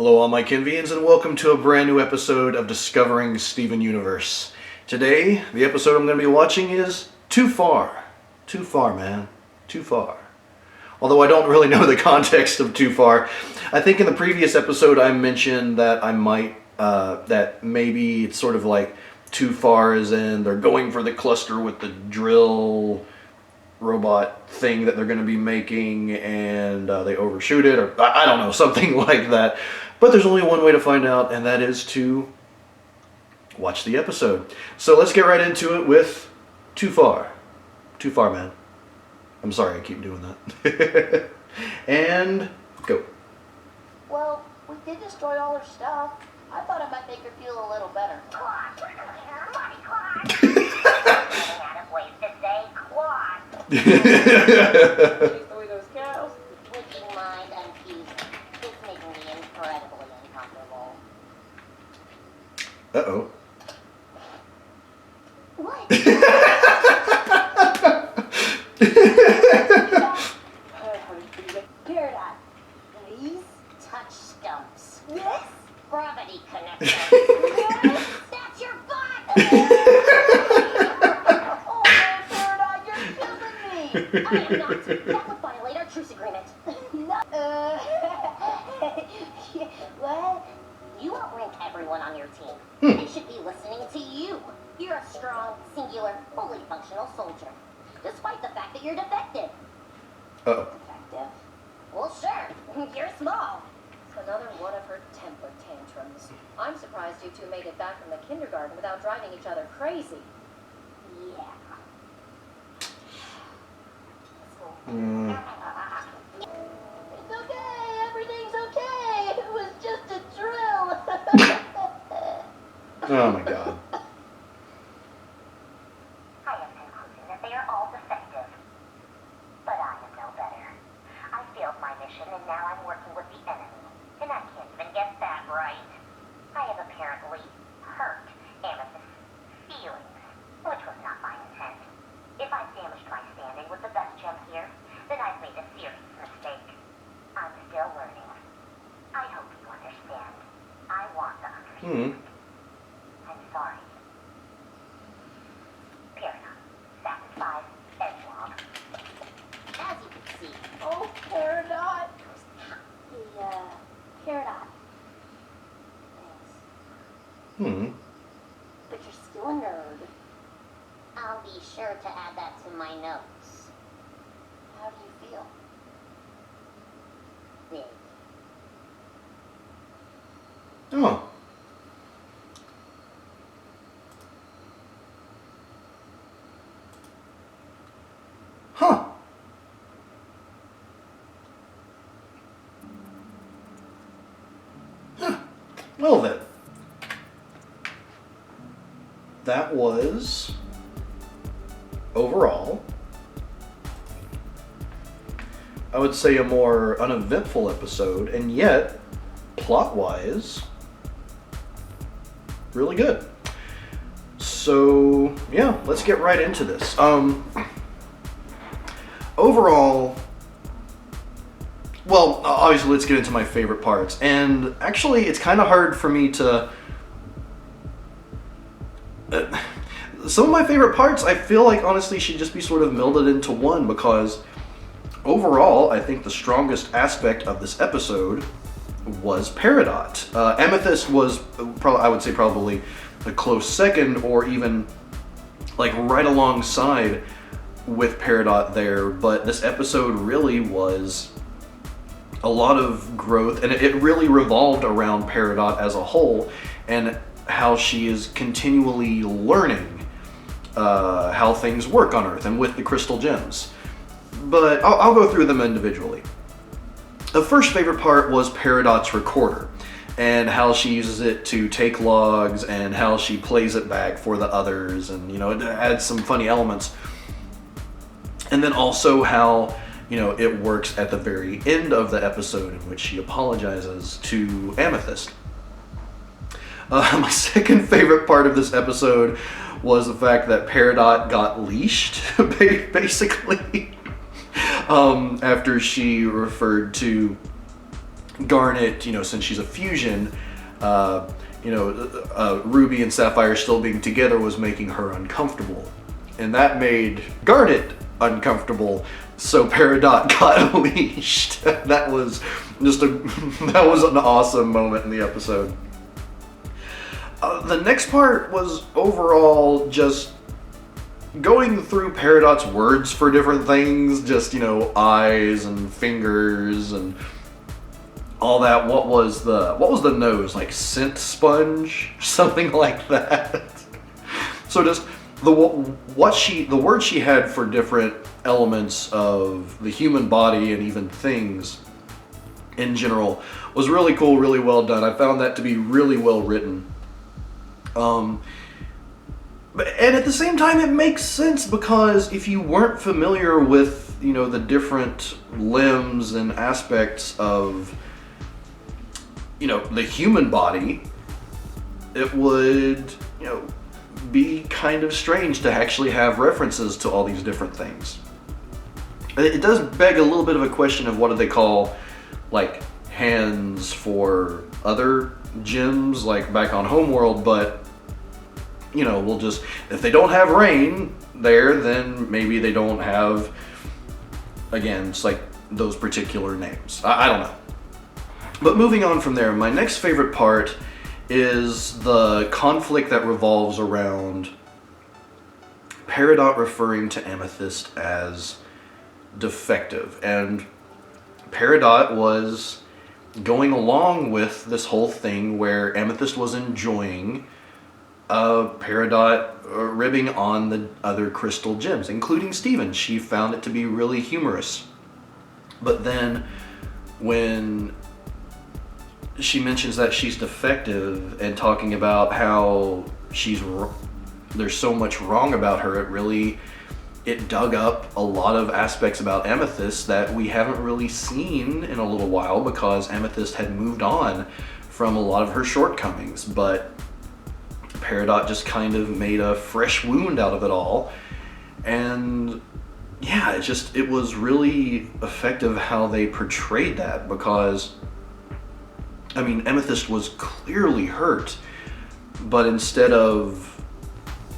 Hello all my Kenvians and welcome to a brand new episode of Discovering Steven Universe. Today, the episode I'm going to be watching is Too Far. Too far, man. Too far. Although I don't really know the context of Too Far. I think in the previous episode I mentioned that that maybe it's sort of like Too Far as in they're going for the cluster with the drill robot thing that they're going to be making and they overshoot it, or I don't know, something like that. But there's only one way to find out, and that is to watch the episode. So let's get right into it with Too Far. Too Far, man. I'm sorry I keep doing that. And go. Well, we did destroy all her stuff. I thought it might make her feel a little better. Those cows. Licking my unfused. It's making me incredibly uncomfortable. Uh-oh. What? Paradox. Please touch stumps. Yes. Gravity connection. Yes. That's your butt. Oh, Paradox, you're killing me. I am not. That would violate our truce agreement. No. What? You outrank everyone on your team. They should be listening to you. You're a strong, singular, fully functional soldier. Despite the fact that you're defective. Uh-oh. Defective? Well, sure. You're small. Another one of her temper tantrums. I'm surprised you two made it back from the kindergarten without driving each other crazy. Yeah. It's okay. Everything's okay. It was just a drill. Oh my god. I am concluding that they are all defective. But I am no better. I failed my mission and now I'm working with the enemy. And I can't even get that right. I have apparently hurt Amethyst's feelings, which was not my intent. If I've damaged my standing with the best gem here, then I've made a serious mistake. I'm still learning. I hope you understand. I want to understand. I'm sorry. Paradox. Satisfied. End log. As you can see. Oh, Paradox. The, Paradox. Thanks. But you're still a nerd. I'll be sure to add that to my notes. How do you feel? Big. Oh. Huh. Well then. That was, overall, I would say a more uneventful episode, and yet, plot-wise, really good. So, yeah, let's get right into this. Overall, well, obviously let's get into my favorite parts, and actually it's kind of hard for me to... some of my favorite parts I feel like honestly should just be sort of melded into one, because overall I think the strongest aspect of this episode was Peridot. Amethyst was, I would say, probably a close second, or even like right alongside with Peridot there, but this episode really was a lot of growth, and it really revolved around Peridot as a whole, and how she is continually learning how things work on Earth and with the crystal gems. But I'll go through them individually. The first favorite part was Peridot's recorder, and how she uses it to take logs, and how she plays it back for the others, and you know, it adds some funny elements. And then also how, you know, it works at the very end of the episode in which she apologizes to Amethyst. My second favorite part of this episode was the fact that Peridot got leashed, basically, after she referred to Garnet, since she's a fusion, Ruby and Sapphire still being together was making her uncomfortable. And that made Garnet uncomfortable, so Peridot got unleashed. That was an awesome moment in the episode. The next part was overall just going through Peridot's words for different things, just, eyes and fingers and all that. What was the nose? Like scent sponge? Something like that. So just the word she had for different elements of the human body and even things in general was really cool, really well done. I found that to be really well written. And at the same time, it makes sense, because if you weren't familiar with, the different limbs and aspects of, the human body, it would, be kind of strange to actually have references to all these different things. It does beg a little bit of a question of what do they call, like, hands for other gems, like back on Homeworld, but we'll just, if they don't have rain there, then maybe they don't have, again, it's like those particular names. I don't know. But moving on from there, my next favorite part is the conflict that revolves around Peridot referring to Amethyst as defective. And Peridot was going along with this whole thing where Amethyst was enjoying Peridot ribbing on the other crystal gems, including Steven. She found it to be really humorous. But then when she mentions that she's defective and talking about how there's so much wrong about her, it dug up a lot of aspects about Amethyst that we haven't really seen in a little while, because Amethyst had moved on from a lot of her shortcomings. But Peridot just kind of made a fresh wound out of it all. And yeah, it was really effective how they portrayed that, because Amethyst was clearly hurt, but instead of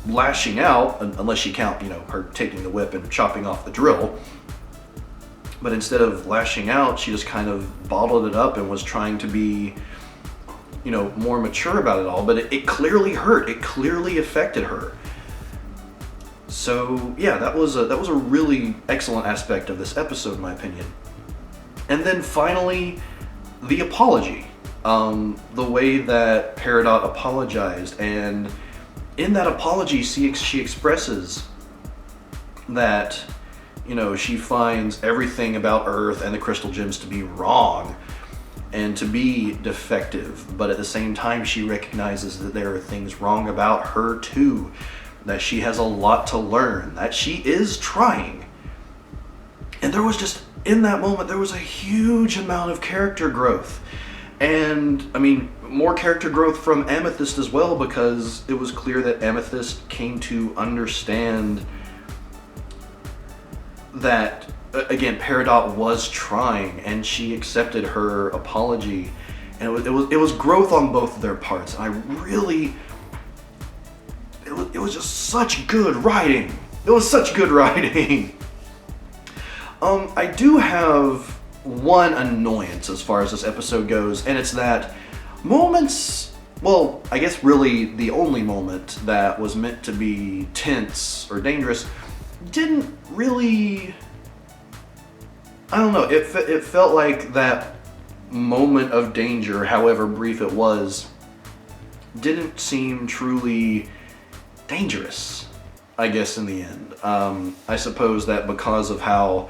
lashing out, unless you count, her taking the whip and chopping off the drill, but instead of lashing out, she just kind of bottled it up and was trying to be, more mature about it all. But it clearly hurt. It clearly affected her. So yeah, that was a really excellent aspect of this episode, in my opinion. And then finally, the apology. The way that Peridot apologized, and in that apology, she expresses that, she finds everything about Earth and the crystal gems to be wrong and to be defective, but at the same time, she recognizes that there are things wrong about her too, that she has a lot to learn, that she is trying. And in that moment, there was a huge amount of character growth. And, more character growth from Amethyst as well, because it was clear that Amethyst came to understand that, again, Peridot was trying, and she accepted her apology. And it was growth on both of their parts. And it was just such good writing. It was such good writing. I do have one annoyance as far as this episode goes, and it's that moments, well, I guess really the only moment that was meant to be tense or dangerous didn't really, I don't know, it felt like that moment of danger, however brief it was, didn't seem truly dangerous, I guess, in the end. I suppose that because of how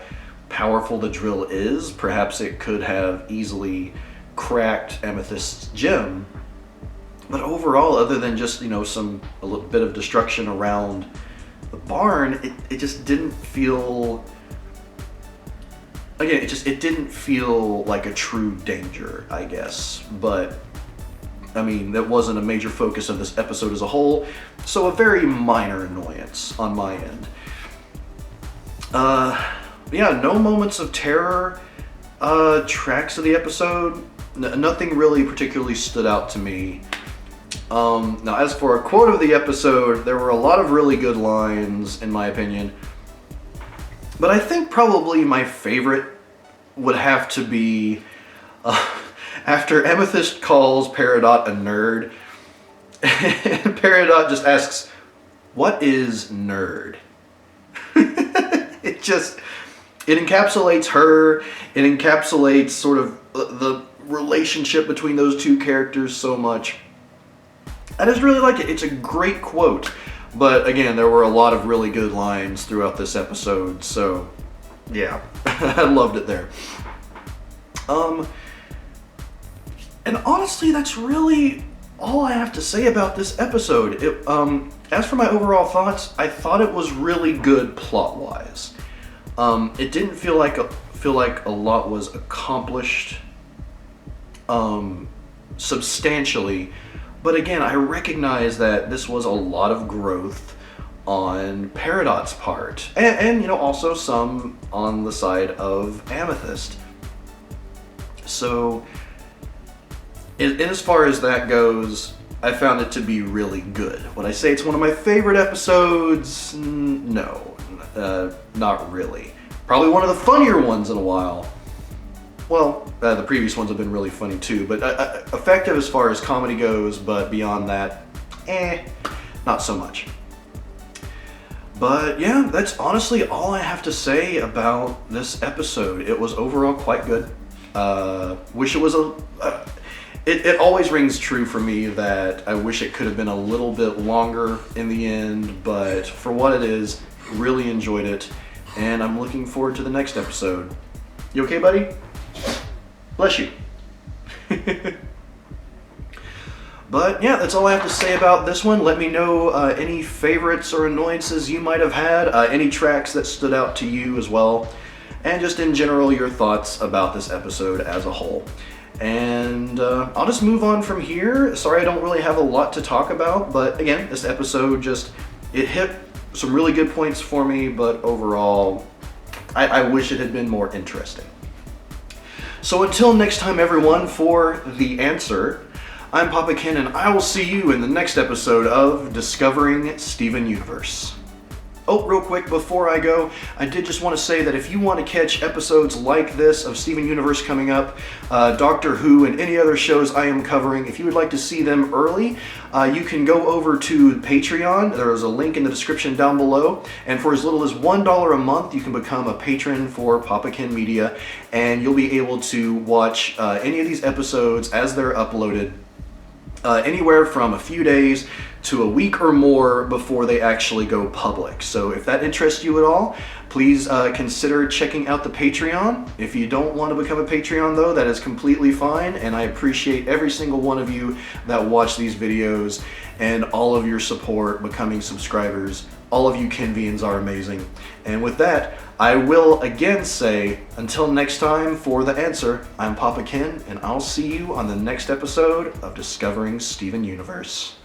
powerful the drill is, perhaps it could have easily cracked Amethyst's gem. But overall, other than just, a little bit of destruction around the barn, it just didn't feel, again, it didn't feel like a true danger, I guess. But that wasn't a major focus of this episode as a whole, so a very minor annoyance on my end. Yeah, no moments of terror. Tracks of the episode, nothing really particularly stood out to me. Now, as for a quote of the episode, there were a lot of really good lines, in my opinion. But I think probably my favorite would have to be after Amethyst calls Peridot a nerd, and Peridot just asks, "What is nerd?" It encapsulates her, it encapsulates sort of the relationship between those two characters so much. I just really like it. It's a great quote. But again, there were a lot of really good lines throughout this episode, so yeah, I loved it there. And honestly, that's really all I have to say about this episode. As for my overall thoughts, I thought it was really good plot-wise. It didn't feel like a lot was accomplished substantially. But again, I recognize that this was a lot of growth on Peridot's part, and also some on the side of Amethyst. So, as far as that goes, I found it to be really good. Would I say it's one of my favorite episodes? No, not really. Probably one of the funnier ones in a while. Well, the previous ones have been really funny too, but effective as far as comedy goes, but beyond that, not so much. But yeah, that's honestly all I have to say about this episode. It was overall quite good. Wish it was it always rings true for me that I wish it could have been a little bit longer in the end, but for what it is, really enjoyed it, and I'm looking forward to the next episode. You okay, buddy? Bless you. But yeah, that's all I have to say about this one. Let me know any favorites or annoyances you might have had, any tracks that stood out to you as well, and just in general your thoughts about this episode as a whole. And I'll just move on from here. Sorry I don't really have a lot to talk about, but again, this episode it hit some really good points for me, but overall, I wish it had been more interesting. So until next time, everyone, for The Answer, I'm Papa Kenn, and I will see you in the next episode of Discovering Steven Universe. Oh, real quick before I go, I did just want to say that if you want to catch episodes like this of Steven Universe coming up, Doctor Who, and any other shows I am covering, if you would like to see them early, you can go over to Patreon. There is a link in the description down below, and for as little as $1 a month, you can become a patron for PapaKennMedia, and you'll be able to watch any of these episodes as they're uploaded, anywhere from a few days to a week or more before they actually go public. So if that interests you at all, please consider checking out the Patreon. If you don't want to become a Patreon though, that is completely fine, and I appreciate every single one of you that watch these videos and all of your support becoming subscribers. All of you Kenvians are amazing. And with that, I will again say, until next time for The Answer, I'm Papa Kenn, and I'll see you on the next episode of Discovering Steven Universe.